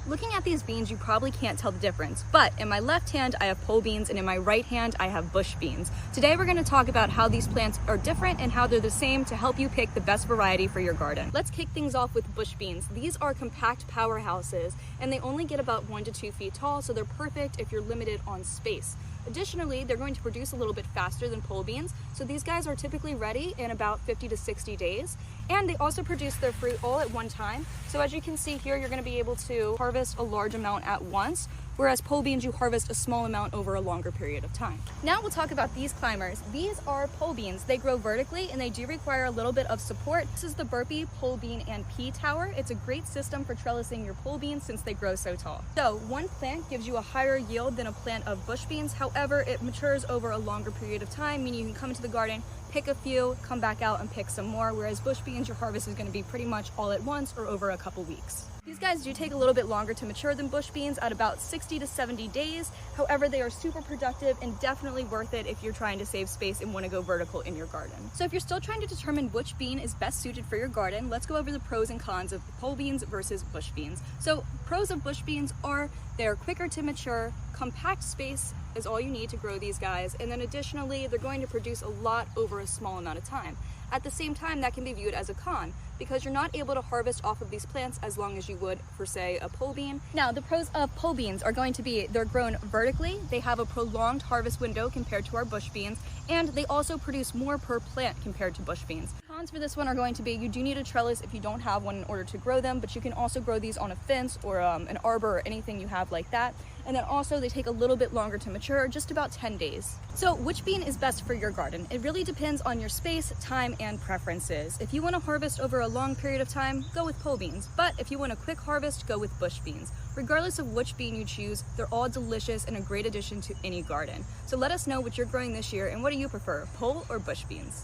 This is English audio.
Looking at these beans, you probably can't tell the difference, but in my left hand, I have pole beans, and in my right hand, I have bush beans. Today, we're gonna talk about how these plants are different and how they're the same to help you pick the best variety for your garden. Let's kick things off with bush beans. These are compact powerhouses, and they only get about 1 to 2 feet tall, so they're perfect if you're limited on space. Additionally, they're going to produce a little bit faster than pole beans, so these guys are typically ready in about 50 to 60 days. And they also produce their fruit all at one time. So as you can see here, you're going to be able to harvest a large amount at once, whereas pole beans, you harvest a small amount over a longer period of time. Now we'll talk about these climbers. These are pole beans. They grow vertically and they do require a little bit of support. This is the Burpee pole bean and pea tower. It's a great system for trellising your pole beans since they grow so tall. So one plant gives you a higher yield than a plant of bush beans. However, it matures over a longer period of time, meaning you can come into the garden, pick a few, come back out and pick some more, whereas bush beans, your harvest is going to be pretty much all at once or over a couple weeks. These guys do take a little bit longer to mature than bush beans at about 60 to 70 days. However, they are super productive and definitely worth it if you're trying to save space and want to go vertical in your garden. So if you're still trying to determine which bean is best suited for your garden, let's go over the pros and cons of pole beans versus bush beans. So pros of bush beans are they're quicker to mature, compact space is all you need to grow these guys, and then additionally, they're going to produce a lot over a small amount of time. At the same time, that can be viewed as a con because you're not able to harvest off of these plants as long as you would for, say, a pole bean. Now, the pros of pole beans are going to be they're grown vertically, they have a prolonged harvest window compared to our bush beans, and they also produce more per plant compared to bush beans. Cons for this one are going to be you do need a trellis if you don't have one in order to grow them, but you can also grow these on a fence or an arbor or anything you have like that. And then also they take a little bit longer to mature, just about 10 days. So which bean is best for your garden? It really depends on your space, time, and preferences. If you want to harvest over a long period of time, go with pole beans. But if you want a quick harvest, go with bush beans. Regardless of which bean you choose, they're all delicious and a great addition to any garden. So let us know what you're growing this year and what do you prefer, pole or bush beans?